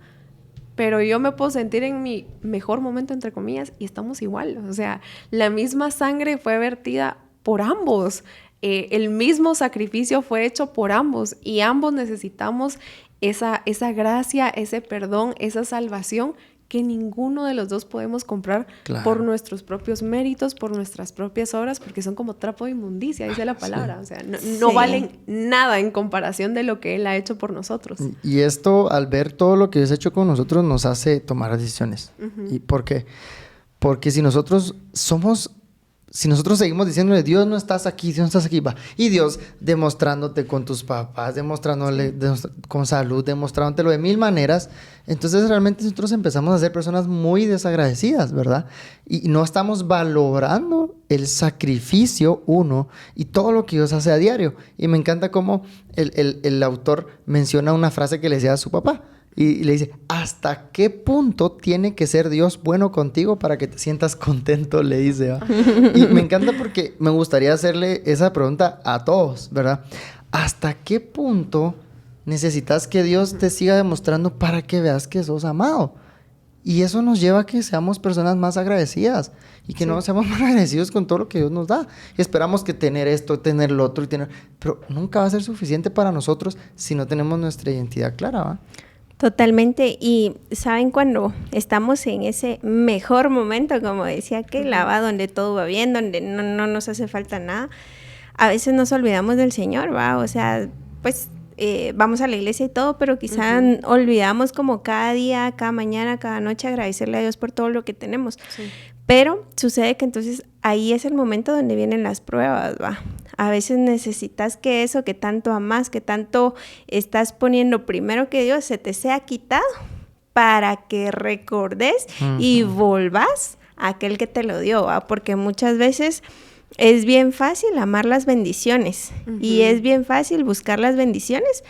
pero yo me puedo sentir en mi mejor momento, entre comillas, y estamos igual. O sea, la misma sangre fue vertida por ambos. El mismo sacrificio fue hecho por ambos y ambos necesitamos esa gracia, ese perdón, esa salvación que ninguno de los dos podemos comprar por nuestros propios méritos, por nuestras propias obras, porque son como trapo de inmundicia, dice la palabra. O sea, no valen nada en comparación de lo que Él ha hecho por nosotros. Y esto, al ver todo lo que Dios ha hecho con nosotros, nos hace tomar decisiones. ¿Y por qué? Porque si nosotros seguimos diciéndole, Dios no estás aquí, Dios no estás aquí, va. Y Dios demostrándote con tus papás, demostrándole con salud, demostrándotelo de mil maneras, entonces realmente nosotros empezamos a ser personas muy desagradecidas, ¿verdad? Y no estamos valorando el sacrificio, y todo lo que Dios hace a diario. Y me encanta cómo el autor menciona una frase que le decía a su papá. Y le dice, ¿hasta qué punto tiene que ser Dios bueno contigo para que te sientas contento? Le dice, ¿va? Y me encanta porque me gustaría hacerle esa pregunta a todos, ¿verdad? ¿Hasta qué punto necesitas que Dios te siga demostrando para que veas que sos amado? Y eso nos lleva a que seamos personas más agradecidas y que no seamos más agradecidos con todo lo que Dios nos da. Y esperamos que tener esto, tener lo otro, pero nunca va a ser suficiente para nosotros si no tenemos nuestra identidad clara, ¿va? Totalmente. Y saben, cuando estamos en ese mejor momento, como decía aquel, va, donde todo va bien, donde no nos hace falta nada, a veces nos olvidamos del Señor, va. O sea, pues vamos a la iglesia y todo, pero quizá olvidamos como cada día, cada mañana, cada noche agradecerle a Dios por todo lo que tenemos. Sí. Pero sucede que entonces ahí es el momento donde vienen las pruebas, va. A veces necesitas que eso que tanto amas, que tanto estás poniendo primero que Dios, se te sea quitado para que recordes y volvás a aquel que te lo dio, ¿va? Porque muchas veces es bien fácil amar las bendiciones y es bien fácil buscar las bendiciones,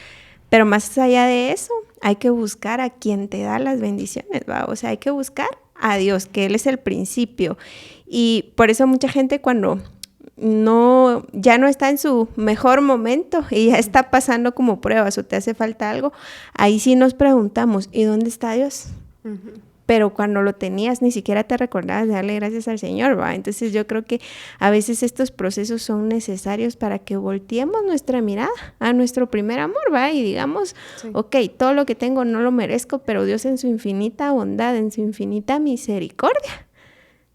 pero más allá de eso hay que buscar a quien te da las bendiciones, ¿va? O sea, hay que buscar a Dios, que Él es el principio. Y por eso mucha gente cuando ya no está en su mejor momento y ya está pasando como pruebas o te hace falta algo, ahí sí nos preguntamos, ¿y dónde está Dios? Pero cuando lo tenías ni siquiera te recordabas de darle gracias al Señor, ¿va? Entonces yo creo que a veces estos procesos son necesarios para que volteemos nuestra mirada a nuestro primer amor, ¿va? Y digamos, ok, todo lo que tengo no lo merezco, pero Dios en su infinita bondad, en su infinita misericordia,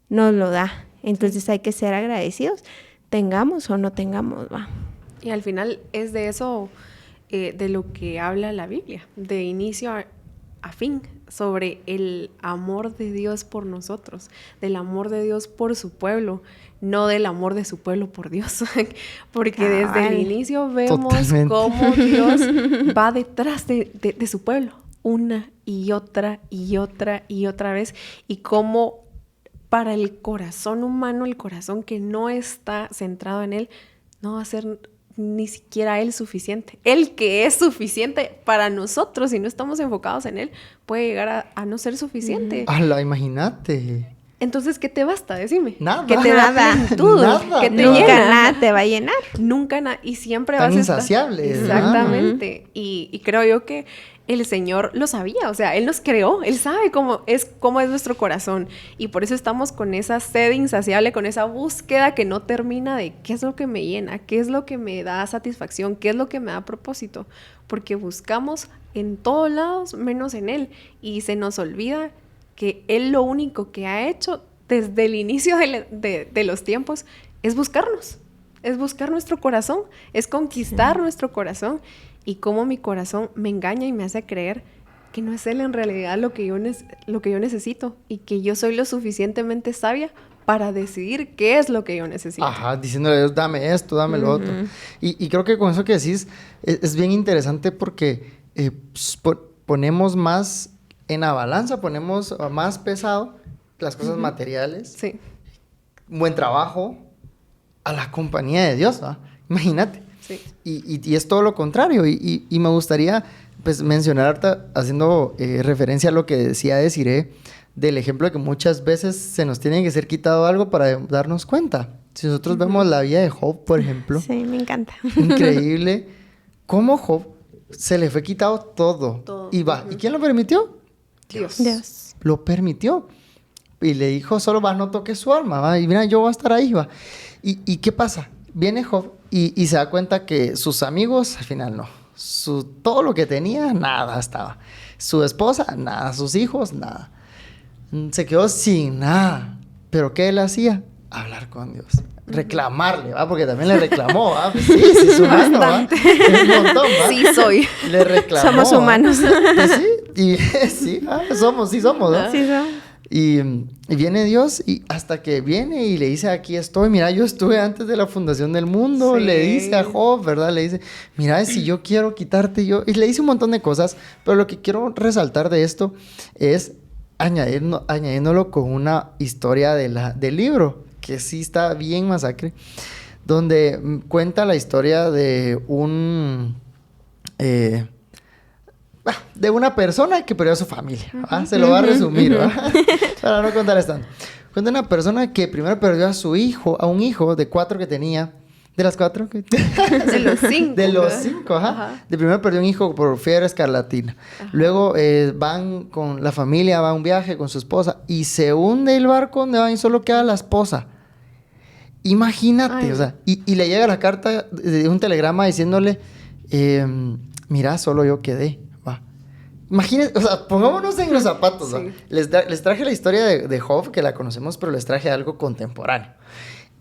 nos lo da. Entonces hay que ser agradecidos, tengamos o no tengamos, ¿va? Y al final es de eso, de lo que habla la Biblia, de inicio a fin, sobre el amor de Dios por nosotros, del amor de Dios por su pueblo, no del amor de su pueblo por Dios, porque desde el inicio vemos cómo Dios va detrás de su pueblo, una y otra y otra y otra vez, y cómo para el corazón humano, el corazón que no está centrado en Él, no va a ser ni siquiera Él suficiente. Él que es suficiente para nosotros, si no estamos enfocados en Él, puede llegar a no ser suficiente. ¡Hala, imagínate! entonces, ¿qué te basta? Decime. Nada. Que te da plenitud. Nada. Que te Nunca llena. nada te va a llenar. Nunca nada. Y siempre Tan vas a estar... insaciable. Exactamente. Y creo yo que el Señor lo sabía. O sea, Él nos creó. Él sabe cómo es nuestro corazón. Y por eso estamos con esa sed insaciable, con esa búsqueda que no termina de qué es lo que me llena, qué es lo que me da satisfacción, qué es lo que me da propósito. Porque buscamos en todos lados menos en Él. Y se nos olvida que Él lo único que ha hecho desde el inicio de los tiempos es buscarnos, es buscar nuestro corazón, es conquistar nuestro corazón, y cómo mi corazón me engaña y me hace creer que no es Él en realidad lo que yo necesito, y que yo soy lo suficientemente sabia para decidir qué es lo que yo necesito. Ajá, diciéndole a Dios, dame esto, dame lo otro. Y creo que con eso que decís es bien interesante porque ponemos más en la balanza, ponemos más pesado las cosas materiales, Sí. buen trabajo, a la compañía de Dios, ¿va? Imagínate. Sí. Y es todo lo contrario. Y me gustaría pues mencionar, haciendo referencia a lo que decía Desiree, del ejemplo de que muchas veces se nos tiene que ser quitado algo para darnos cuenta. Si nosotros vemos la vida de Job, por ejemplo. Sí, me encanta. Increíble cómo Job se le fue quitado todo. Y va. ¿Y quién lo permitió? Dios. Lo permitió. Y le dijo, solo va, no toques su alma, va. Y mira, yo voy a estar ahí, va. ¿Y qué pasa? Viene Job y se da cuenta que sus amigos, al final no. Todo lo que tenía, nada estaba. Su esposa, nada. Sus hijos, nada. Se quedó sin nada. ¿Pero qué él hacía? Hablar con Dios. Reclamarle, ¿va? Porque también le reclamó, ¿va? Pues sí, es humano, ¿va? Es un montón, ¿va? Sí soy. Le reclamó. Somos humanos. Pues sí, y sí, somos, ¿no? Sí, somos. Y viene Dios y hasta que viene y le dice, aquí estoy, mira, yo estuve antes de la fundación del mundo, Sí. le dice a Job, ¿verdad? Le dice, mira, si yo quiero quitarte yo, y le dice un montón de cosas, pero lo que quiero resaltar de esto es añadiéndolo con una historia del libro, que sí está bien masacre, donde cuenta la historia de de una persona que perdió a su familia, ¿va? Se lo va a resumir, ¿va? Para no contar tanto. Cuenta una persona que primero perdió a un hijo de 4 que tenía. ¿De las 4? De los 5. De los 5, ajá. De primero perdió un hijo por fiebre escarlatina. Ajá. Luego van con la familia, va a un viaje con su esposa y se hunde el barco donde van y solo queda la esposa. Imagínate, o sea, y le llega la carta de un telegrama diciéndole, mira, solo yo quedé. Imagínense, o sea, pongámonos en los zapatos, ¿no? Sí. Les traje la historia de Job, que la conocemos, pero les traje algo contemporáneo.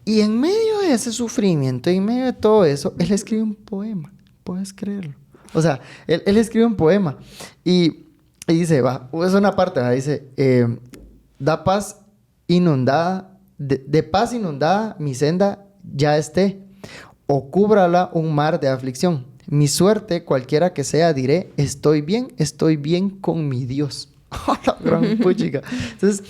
Y en medio de ese sufrimiento, en medio de todo eso, él escribe un poema. ¿Puedes creerlo? O sea, él escribe un poema. Y dice, es una parte, dice, da paz inundada, de paz inundada mi senda ya esté, o cúbrala un mar de aflicción. Mi suerte, cualquiera que sea, diré, estoy bien con mi Dios. La gran puchica. Entonces,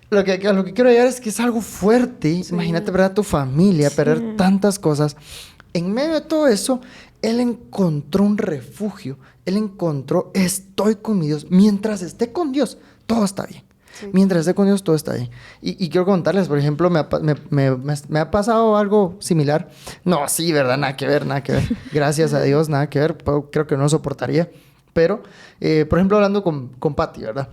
lo que quiero llegar es que es algo fuerte. Sí. Imagínate perder a tu familia, perder tantas cosas. En medio de todo eso, él encontró un refugio. Él encontró, estoy con mi Dios. Mientras esté con Dios, todo está bien. Sí. Mientras esté con Dios, todo está bien. Y quiero contarles, por ejemplo, me ha pasado algo similar. No, sí, ¿verdad? Nada que ver. Gracias a Dios, nada que ver. Creo que no lo soportaría. Pero, por ejemplo, hablando con Pati, ¿verdad?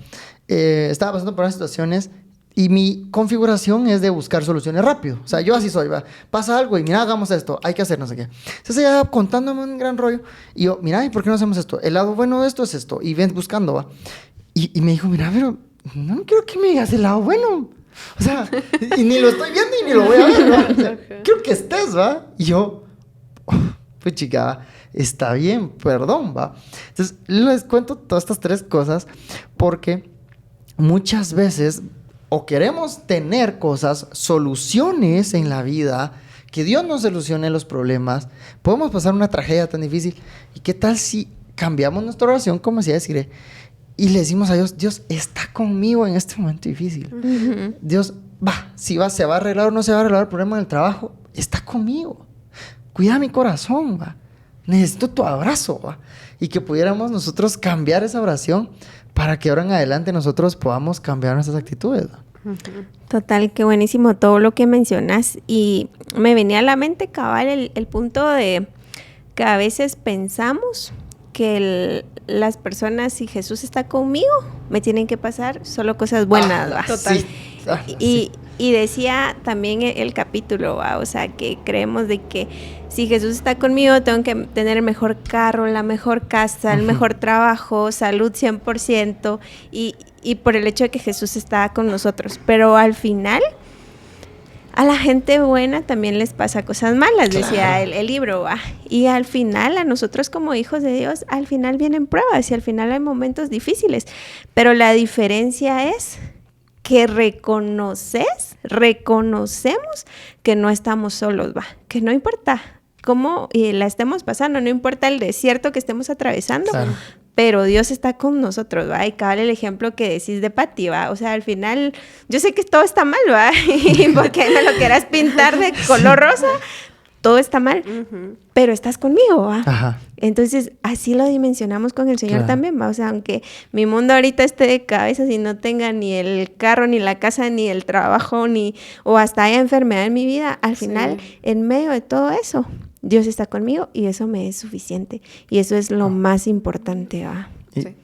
Estaba pasando por unas situaciones y mi configuración es de buscar soluciones rápido. O sea, yo así soy, ¿va? Pasa algo y mira, hagamos esto, hay que hacer no sé qué. Entonces ella contándome un gran rollo y yo, mira, ¿y por qué no hacemos esto? El lado bueno de esto es esto. Y ven buscando, ¿va? Y me dijo, mira, pero no quiero que me digas el lado bueno. O sea, y ni lo estoy viendo y ni lo voy a ver, ¿va? O sea, quiero que estés, ¿va? Y yo, pues chica, está bien, perdón, ¿va? Entonces, les cuento todas estas 3 cosas porque muchas veces o queremos tener cosas, soluciones en la vida, que Dios nos solucione los problemas. Podemos pasar una tragedia tan difícil. ¿Y qué tal si cambiamos nuestra oración, como decía Desiree, y le decimos a Dios, Dios está conmigo en este momento difícil? Uh-huh. Dios, se va a arreglar o no se va a arreglar el problema del trabajo, está conmigo. Cuida mi corazón, ¿va? Necesito tu abrazo, ¿va? Y que pudiéramos nosotros cambiar esa oración para que ahora en adelante nosotros podamos cambiar nuestras actitudes, ¿va? Total, qué buenísimo todo lo que mencionas. Y me venía a la mente, cabal, el punto de que a veces pensamos que las personas, si Jesús está conmigo, me tienen que pasar solo cosas buenas, ¿va? Total. Sí. Y decía también el capítulo, ¿va? O sea, que creemos de que si Jesús está conmigo, tengo que tener el mejor carro, la mejor casa, el mejor trabajo, salud 100%, y por el hecho de que Jesús está con nosotros. Pero al final, a la gente buena también les pasa cosas malas, decía el libro, ¿va? Y al final, a nosotros como hijos de Dios, al final vienen pruebas y al final hay momentos difíciles. Pero la diferencia es que reconocemos que no estamos solos, va, que no importa cómo la estemos pasando, no importa el desierto que estemos atravesando, pero Dios está con nosotros, va, y cabal el ejemplo que decís de Pati, va, o sea, al final, yo sé que todo está mal, va, y porque no lo quieras pintar de color rosa, todo está mal, pero estás conmigo, ¿va? Ajá. Entonces, así lo dimensionamos con el Señor también, ¿va? O sea, aunque mi mundo ahorita esté de cabeza, si no tenga ni el carro, ni la casa, ni el trabajo, o hasta haya enfermedad en mi vida, al final, en medio de todo eso, Dios está conmigo y eso me es suficiente. Y eso es lo más importante, ¿va?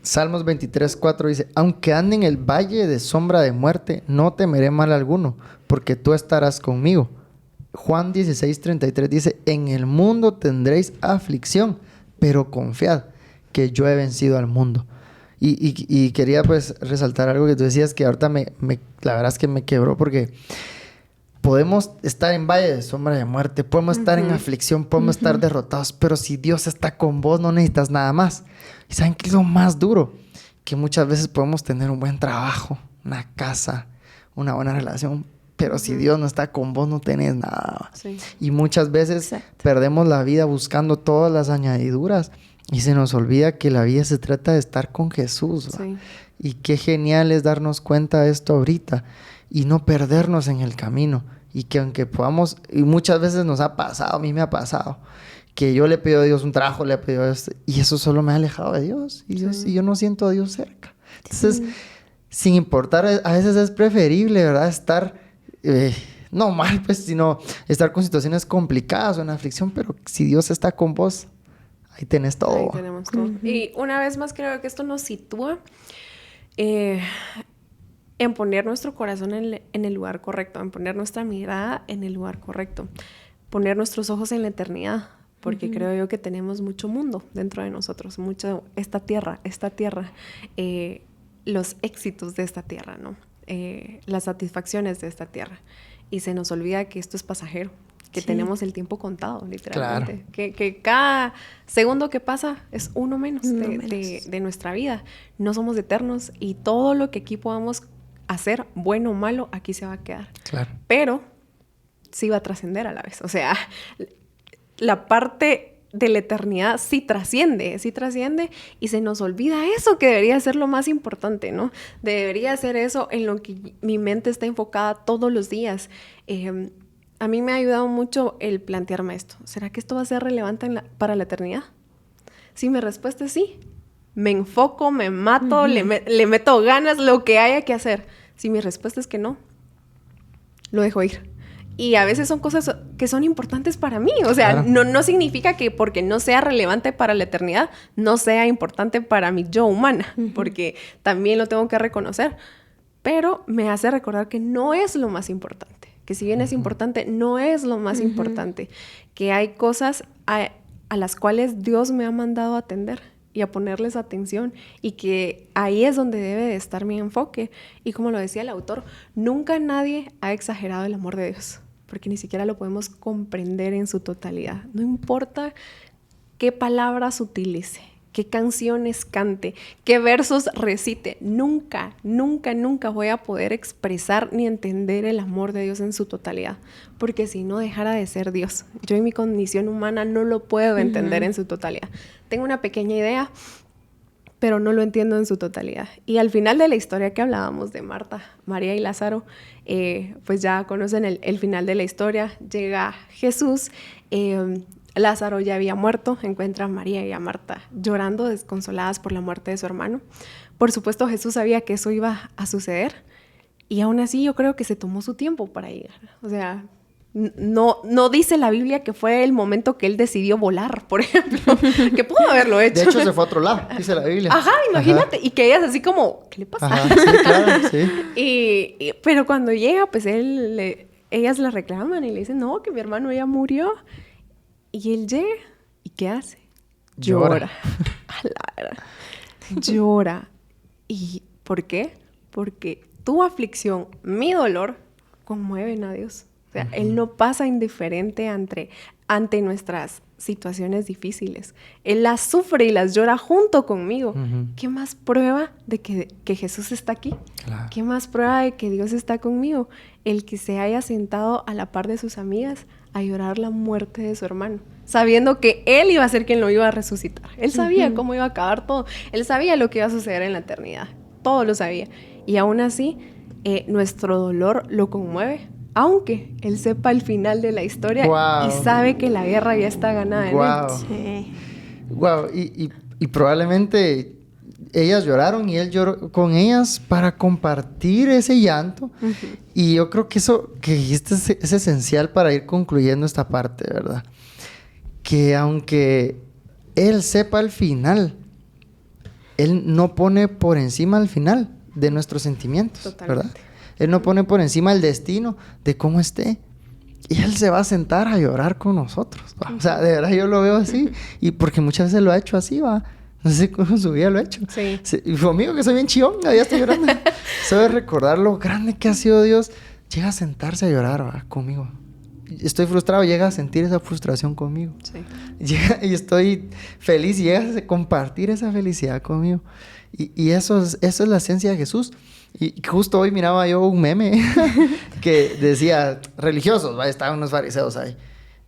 Salmos 23:4 dice, aunque ande en el valle de sombra de muerte, no temeré mal alguno, porque tú estarás conmigo. Juan 16:33 dice, en el mundo tendréis aflicción, pero confiad que yo he vencido al mundo. Y quería pues resaltar algo que tú decías que ahorita la verdad es que me quebró, porque podemos estar en valle de sombra de muerte, podemos estar en aflicción, podemos estar derrotados, pero si Dios está con vos no necesitas nada más. ¿Y saben qué es lo más duro? Que muchas veces podemos tener un buen trabajo, una casa, una buena relación, pero si Dios no está con vos, no tenés nada. Sí. Y muchas veces perdemos la vida buscando todas las añadiduras y se nos olvida que la vida se trata de estar con Jesús. Sí. Y qué genial es darnos cuenta de esto ahorita y no perdernos en el camino. Y que aunque podamos, y muchas veces nos ha pasado, a mí me ha pasado, que yo le pido a Dios un trabajo, le pido esto, y eso solo me ha alejado de Dios. Y yo no siento a Dios cerca. Entonces, sin importar, a veces es preferible, ¿verdad? Estar... no mal, pues, sino estar con situaciones complicadas o en aflicción, pero si Dios está con vos, ahí tenés todo. Ahí tenemos todo. Y una vez más creo que esto nos sitúa en poner nuestro corazón en el lugar correcto, en poner nuestra mirada en el lugar correcto, poner nuestros ojos en la eternidad, porque creo yo que tenemos mucho mundo dentro de nosotros, mucho esta tierra, los éxitos de esta tierra, ¿no? Las satisfacciones de esta tierra, y se nos olvida que esto es pasajero, que tenemos el tiempo contado, literalmente, que cada segundo que pasa es uno menos de nuestra vida. No somos eternos y todo lo que aquí podamos hacer, bueno o malo, aquí se va a quedar. Pero sí va a trascender a la vez, o sea, la parte de la eternidad sí trasciende y se nos olvida eso que debería ser lo más importante, ¿no? Debería ser eso en lo que mi mente está enfocada todos los días. A mí me ha ayudado mucho el plantearme esto. ¿Será que esto va a ser relevante para la eternidad? Si mi respuesta es sí, me enfoco, me mato, le meto ganas, lo que haya que hacer. Si mi respuesta es que no, lo dejo ir. Y a veces son cosas que son importantes para mí. O sea, no significa que porque no sea relevante para la eternidad, no sea importante para mi yo humana, porque también lo tengo que reconocer. Pero me hace recordar que no es lo más importante. Que si bien es importante, no es lo más importante. Que hay cosas a las cuales Dios me ha mandado a atender y a ponerles atención, y que ahí es donde debe de estar mi enfoque. Y como lo decía el autor, nunca nadie ha exagerado el amor de Dios, porque ni siquiera lo podemos comprender en su totalidad. No importa qué palabras utilice, qué canciones cante, qué versos recite, nunca voy a poder expresar ni entender el amor de Dios en su totalidad, porque si no dejara de ser Dios. Yo en mi condición humana no lo puedo entender en su totalidad. Tengo una pequeña idea, pero no lo entiendo en su totalidad. Y al final de la historia que hablábamos de Marta, María y Lázaro, pues ya conocen el final de la historia. Llega Jesús, Lázaro ya había muerto, encuentra a María y a Marta llorando, desconsoladas por la muerte de su hermano. Por supuesto, Jesús sabía que eso iba a suceder Y aún así yo creo que se tomó su tiempo para llegar. O sea, no dice la Biblia que fue el momento que él decidió volar, por ejemplo, que pudo haberlo hecho. De hecho, se fue a otro lado, dice la Biblia. Ajá, imagínate. Ajá. Y que ellas así como, ¿qué le pasa? Ajá, sí, claro, sí. Pero cuando llega, pues ellas le reclaman y le dicen, no, que mi hermano ya murió. Y él llega, ¿y qué hace? Llora. Llora. ¿Y por qué? Porque tu aflicción, mi dolor, conmueven a Dios. O sea, Él no pasa indiferente ante nuestras situaciones difíciles. Él las sufre y las llora junto conmigo. ¿Qué más prueba de que Jesús está aquí? Claro. ¿Qué más prueba de que Dios está conmigo? El que se haya sentado a la par de sus amigas a llorar la muerte de su hermano, sabiendo que Él iba a ser quien lo iba a resucitar. Él sabía cómo iba a acabar todo. Él sabía lo que iba a suceder en la eternidad. Todo lo sabía. Y aún así, nuestro dolor lo conmueve, aunque Él sepa el final de la historia y sabe que la guerra ya está ganada en Él. Sí. Wow. Y probablemente ellas lloraron y Él lloró con ellas para compartir ese llanto. Y yo creo que esto es esencial para ir concluyendo esta parte, ¿verdad? Que aunque Él sepa el final, Él no pone por encima el final de nuestros sentimientos. Totalmente. ¿Verdad? Él no pone por encima el destino de cómo esté. Y Él se va a sentar a llorar con nosotros. O sea, de verdad yo lo veo así. Y porque muchas veces lo ha hecho así, va. No sé cómo su vida lo ha hecho. Sí. Y conmigo, que soy bien chillón, ya estoy llorando. Sabe recordar lo grande que ha sido Dios. Llega a sentarse a llorar, va, conmigo. Estoy frustrado, llega a sentir esa frustración conmigo. Sí. Llega, y estoy feliz y llega a compartir esa felicidad conmigo. Y eso es la esencia de Jesús. Y justo hoy miraba yo un meme que decía religiosos, ¿va? Estaban unos fariseos ahí.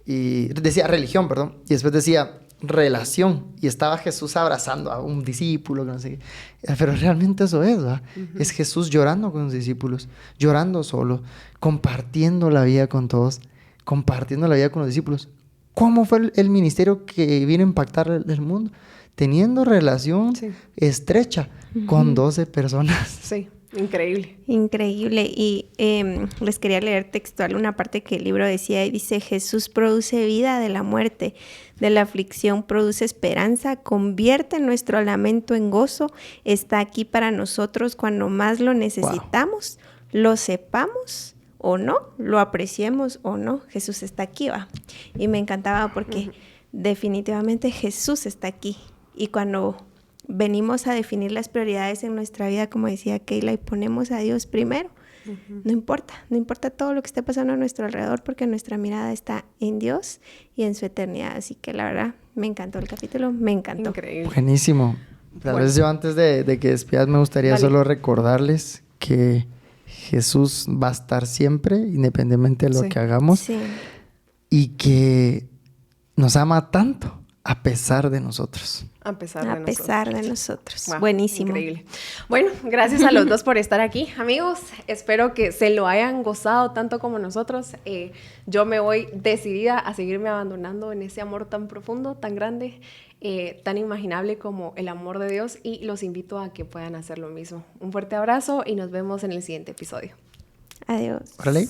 Y decía religión, perdón. Y después decía relación. Y estaba Jesús abrazando a un discípulo, no sé qué. Pero realmente eso es, ¿va? Es Jesús llorando con sus discípulos, llorando solo, compartiendo la vida con todos, compartiendo la vida con los discípulos. ¿Cómo fue el ministerio que vino a impactar el mundo? Teniendo relación estrecha con 12 personas. Sí, increíble. Increíble. Y les quería leer textual una parte que el libro decía, y dice: Jesús produce vida de la muerte, de la aflicción produce esperanza, convierte nuestro lamento en gozo, está aquí para nosotros cuando más lo necesitamos, lo sepamos o no, lo apreciemos o no, Jesús está aquí, va. Y me encantaba porque definitivamente Jesús está aquí. Y cuando venimos a definir las prioridades en nuestra vida, como decía Keila, y ponemos a Dios primero, no importa todo lo que esté pasando a nuestro alrededor, porque nuestra mirada está en Dios y en su eternidad. Así que la verdad, me encantó el capítulo, me encantó. Increíble. Buenísimo. Tal vez yo antes de que despidas me gustaría solo recordarles que Jesús va a estar siempre, independientemente de lo que hagamos, y que nos ama tanto a pesar de nosotros. A pesar de nosotros. Wow, buenísimo. Increíble. Bueno, gracias a los dos por estar aquí. Amigos, espero que se lo hayan gozado tanto como nosotros. Yo me voy decidida a seguirme abandonando en ese amor tan profundo, tan grande, tan inimaginable como el amor de Dios, y los invito a que puedan hacer lo mismo. Un fuerte abrazo y nos vemos en el siguiente episodio. Adiós. Órale.